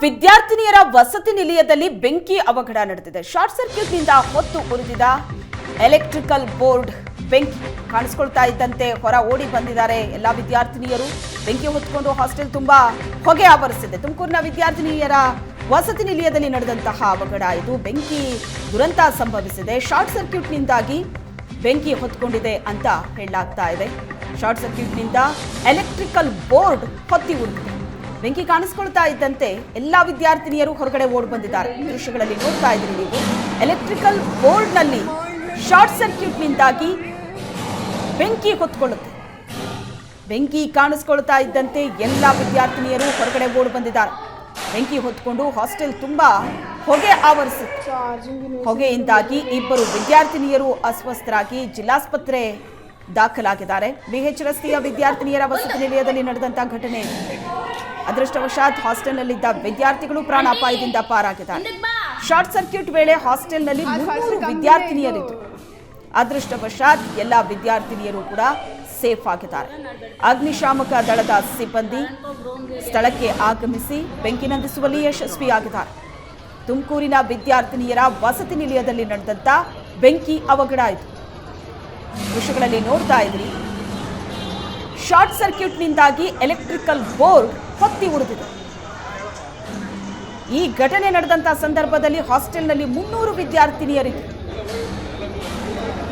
ವಿದ್ಯಾರ್ಥಿನಿಯರ ವಸತಿ ನಿಲಯದಲ್ಲಿ ಬೆಂಕಿ ಅವಘಡ ನಡೆದಿದೆ. ಶಾರ್ಟ್ ಸರ್ಕ್ಯೂಟ್ನಿಂದ ಹೊತ್ತು ಉರಿದಿದ ಎಲೆಕ್ಟ್ರಿಕಲ್ ಬೋರ್ಡ್ ಬೆಂಕಿ ಕಾಣಿಸಿಕೊಳ್ತಾ ಇದ್ದಂತೆ ಹೊರ ಓಡಿ ಬಂದಿದ್ದಾರೆ ಎಲ್ಲ ವಿದ್ಯಾರ್ಥಿನಿಯರು. ಬೆಂಕಿ ಹೊತ್ಕೊಂಡು ಹಾಸ್ಟೆಲ್ ತುಂಬಾ ಹೊಗೆ ಆವರಿಸಿದೆ. ತುಮಕೂರಿನ ವಿದ್ಯಾರ್ಥಿನಿಯರ ವಸತಿ ನಿಲಯದಲ್ಲಿ ನಡೆದಂತಹ ಅವಘಡ ಇದು. ಬೆಂಕಿ ದುರಂತ ಸಂಭವಿಸಿದೆ. ಶಾರ್ಟ್ ಸರ್ಕ್ಯೂಟ್ನಿಂದಾಗಿ ಬೆಂಕಿ ಹೊತ್ಕೊಂಡಿದೆ ಅಂತ ಹೇಳಲಾಗ್ತಾ ಇದೆ. ಶಾರ್ಟ್ ಸರ್ಕ್ಯೂಟ್ನಿಂದ ಎಲೆಕ್ಟ್ರಿಕಲ್ ಬೋರ್ಡ್ ಹೊತ್ತಿ ಉರಿದಿದೆ. ಬೆಂಕಿ ಕಾಣಿಸಿಕೊಳ್ತಾ ಇದ್ದಂತೆ ಎಲ್ಲ ವಿದ್ಯಾರ್ಥಿನಿಯರು ಹೊರಗಡೆ ಓಡಿ ಬಂದಿದ್ದಾರೆ. ದೃಶ್ಯಗಳಲ್ಲಿ ನೋಡ್ತಾ ಇದ್ದೀರಿ ನೀವು. ಎಲೆಕ್ಟ್ರಿಕಲ್ ಬೋರ್ಡ್ನಲ್ಲಿ ಶಾರ್ಟ್ ಸರ್ಕ್ಯೂಟ್ನಿಂದಾಗಿ ಬೆಂಕಿ ಹೊತ್ಕೊಳ್ಳುತ್ತೆ. ಬೆಂಕಿ ಕಾಣಿಸಿಕೊಳ್ತಾ ಇದ್ದಂತೆ ಎಲ್ಲ ವಿದ್ಯಾರ್ಥಿನಿಯರು ಹೊರಗಡೆ ಓಡಿ ಬಂದಿದ್ದಾರೆ. ಬೆಂಕಿ ಹೊತ್ಕೊಂಡು ಹಾಸ್ಟೆಲ್ ತುಂಬಾ ಹೊಗೆ ಆವರಿಸಿತ್ತು. ಹೊಗೆಯಿಂದಾಗಿ ಇಬ್ಬರು ವಿದ್ಯಾರ್ಥಿನಿಯರು ಅಸ್ವಸ್ಥರಾಗಿ ಜಿಲ್ಲಾಸ್ಪತ್ರೆ ದಾಖಲಾಗಿದ್ದಾರೆ. ಬಿಎಚ್ ರಸ್ತೆಯ ವಿದ್ಯಾರ್ಥಿನಿಯರ ವಸತಿ ನಿಲಯದಲ್ಲಿ ನಡೆದಂತಹ ಘಟನೆ. ಅದೃಷ್ಟವಶಾತ್ ಹಾಸ್ಟೆಲ್ನಲ್ಲಿದ್ದ ವಿದ್ಯಾರ್ಥಿಗಳು ಪ್ರಾಣಾಪಾಯದಿಂದ ಪಾರಾಗಿದ್ದಾರೆ. ಶಾರ್ಟ್ ಸರ್ಕ್ಯೂಟ್ ವೇಳೆ ಹಾಸ್ಟೆಲ್ನಲ್ಲಿ 300 ವಿದ್ಯಾರ್ಥಿನಿಯರಿದ್ದರು. ಅದೃಷ್ಟವಶಾತ್ ಎಲ್ಲ ವಿದ್ಯಾರ್ಥಿನಿಯರು ಕೂಡ ಸೇಫ್ ಆಗಿದ್ದಾರೆ. ಅಗ್ನಿಶಾಮಕ ದಳದ ಸಿಬ್ಬಂದಿ ಸ್ಥಳಕ್ಕೆ ಆಗಮಿಸಿ ಬೆಂಕಿ ನಂದಿಸುವಲ್ಲಿ ಯಶಸ್ವಿಯಾಗಿದ್ದಾರೆ. ತುಮಕೂರಿನ ವಿದ್ಯಾರ್ಥಿನಿಯರ ವಸತಿ ನಿಲಯದಲ್ಲಿ ನಡೆದಂತ ಬೆಂಕಿ ಅವಘಡ ಇದು. ದೃಶ್ಯಗಳಲ್ಲಿ ನೋಡ್ತಾ ಇದ್ರಿ. ಶಾರ್ಟ್ ಸರ್ಕ್ಯೂಟ್ನಿಂದಾಗಿ ಎಲೆಕ್ಟ್ರಿಕಲ್ ಬೋರ್ಡ್ ಹೊತ್ತಿ ಉರಿದಿದೆ. ಈ ಘಟನೆ ನಡೆದಂತಹ ಸಂದರ್ಭದಲ್ಲಿ ಹಾಸ್ಟೆಲ್ನಲ್ಲಿ 300 ವಿದ್ಯಾರ್ಥಿನಿಯರಿದ್ದರು.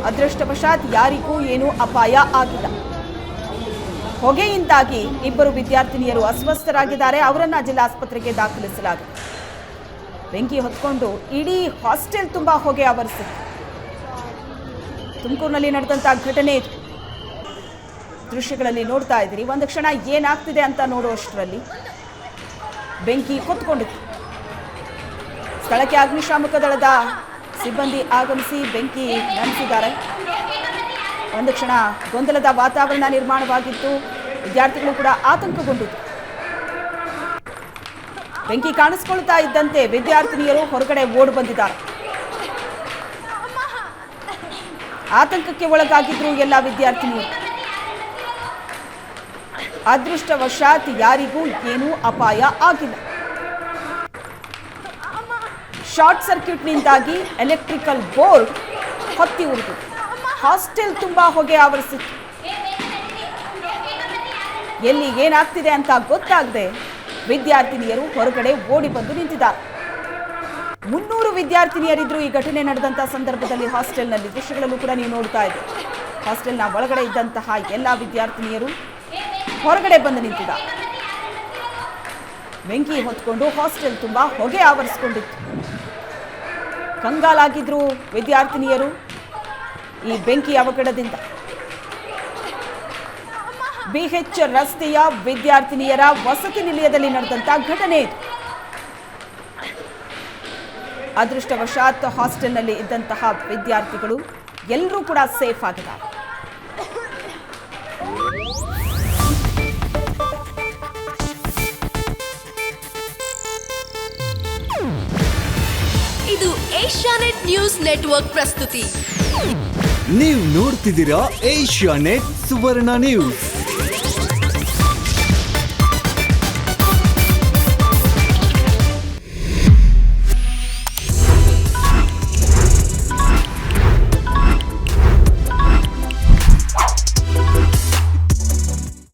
ಅದೃಷ್ಟವಶಾತ್ ಯಾರಿಗೂ ಏನೂ ಅಪಾಯ ಆಗಿಲ್ಲ. ಹೊಗೆಯಿಂದಾಗಿ ಇಬ್ಬರು ವಿದ್ಯಾರ್ಥಿನಿಯರು ಅಸ್ವಸ್ಥರಾಗಿದ್ದಾರೆ. ಅವರನ್ನ ಜಿಲ್ಲಾಸ್ಪತ್ರೆಗೆ ದಾಖಲಿಸಲಾಗಿದೆ. ಬೆಂಕಿ ಹೊತ್ಕೊಂಡು ಇಡೀ ಹಾಸ್ಟೆಲ್ ತುಂಬಾ ಹೊಗೆ ಆವರಿಸಿದೆ. ತುಮಕೂರಿನಲ್ಲಿ ನಡೆದಂತಹ ಘಟನೆ ಇದು. ದೃಶ್ಯಗಳಲ್ಲಿ ನೋಡ್ತಾ ಇದ್ದೀರಿ. ಒಂದು ಕ್ಷಣ ಏನಾಗ್ತಿದೆ ಅಂತ ನೋಡುವಷ್ಟರಲ್ಲಿ ಬೆಂಕಿ ಹೊತ್ಕೊಂಡಿತ್ತು. ಸ್ಥಳಕ್ಕೆ ಅಗ್ನಿಶಾಮಕ ದಳದ ಸಿಬ್ಬಂದಿ ಆಗಮಿಸಿ ಬೆಂಕಿ ನಂದಿಸಿದ್ದಾರೆ. ಒಂದು ಕ್ಷಣ ಗೊಂದಲದ ವಾತಾವರಣ ನಿರ್ಮಾಣವಾಗಿತ್ತು. ವಿದ್ಯಾರ್ಥಿಗಳು ಕೂಡ ಆತಂಕಗೊಂಡಿತ್ತು. ಬೆಂಕಿ ಕಾಣಿಸಿಕೊಳ್ತಾ ಇದ್ದಂತೆ ವಿದ್ಯಾರ್ಥಿನಿಯರು ಹೊರಗಡೆ ಓಡಿ ಬಂದಿದ್ದಾರೆ. ಆತಂಕಕ್ಕೆ ಒಳಗಾಗಿದ್ರು ಎಲ್ಲ ವಿದ್ಯಾರ್ಥಿನಿಯರು. ಅದೃಷ್ಟವಶಾತ್ ಯಾರಿಗೂ ಏನೂ ಅಪಾಯ ಆಗಿಲ್ಲ. ಶಾರ್ಟ್ ಸರ್ಕ್ಯೂಟ್ನಿಂದಾಗಿ ಎಲೆಕ್ಟ್ರಿಕಲ್ ಬೋರ್ಡ್ ಹೊತ್ತಿ ಉರಿದು ಹಾಸ್ಟೆಲ್ ತುಂಬಾ ಹೊಗೆ ಆವರಿಸಿತ್ತು. ಎಲ್ಲಿ ಏನಾಗ್ತಿದೆ ಅಂತ ಗೊತ್ತಾಗದೆ ವಿದ್ಯಾರ್ಥಿನಿಯರು ಹೊರಗಡೆ ಓಡಿ ಬಂದು ನಿಂತಿದ್ದಾರೆ. 300 ವಿದ್ಯಾರ್ಥಿನಿಯರಿದ್ರು ಈ ಘಟನೆ ನಡೆದಂತಹ ಸಂದರ್ಭದಲ್ಲಿ ಹಾಸ್ಟೆಲ್ನಲ್ಲಿ. ದೃಶ್ಯಗಳಲ್ಲೂ ಕೂಡ ನೀವು ನೋಡ್ತಾ ಇದ್ದೀರಿ. ಹಾಸ್ಟೆಲ್ನ ಒಳಗಡೆ ಇದ್ದಂತಹ ಎಲ್ಲ ವಿದ್ಯಾರ್ಥಿನಿಯರು ಹೊರಗಡೆ ಬಂದು ನಿಂತಿದ್ದಾರೆ. ಬೆಂಕಿ ಹೊತ್ಕೊಂಡು ಹಾಸ್ಟೆಲ್ ತುಂಬಾ ಹೊಗೆ ಆವರಿಸಿಕೊಂಡಿತ್ತು. ಕಂಗಾಲಾಗಿದ್ರು ವಿದ್ಯಾರ್ಥಿನಿಯರು ಈ ಬೆಂಕಿ ಅವಘಡದಿಂದ. ಬಿಎಚ್ ರಸ್ತೆಯ ವಿದ್ಯಾರ್ಥಿನಿಯರ ವಸತಿ ನಿಲಯದಲ್ಲಿ ನಡೆದಂತಹ ಘಟನೆ ಇದು. ಅದೃಷ್ಟವಶಾತ್ ಹಾಸ್ಟೆಲ್ನಲ್ಲಿ ಇದ್ದಂತಹ ವಿದ್ಯಾರ್ಥಿಗಳು ಎಲ್ಲರೂ ಕೂಡ ಸೇಫ್ ಆಗಿದ್ದಾರೆ. ಇದು ಏಷ್ಯಾನೆಟ್ ನ್ಯೂಸ್ ನೆಟ್ವರ್ಕ್ ಪ್ರಸ್ತುತಿ. ನೀವು ನೋಡ್ತಿದ್ದೀರಾ ಏಷ್ಯಾನೆಟ್ ಸುವರ್ಣ ನ್ಯೂಸ್.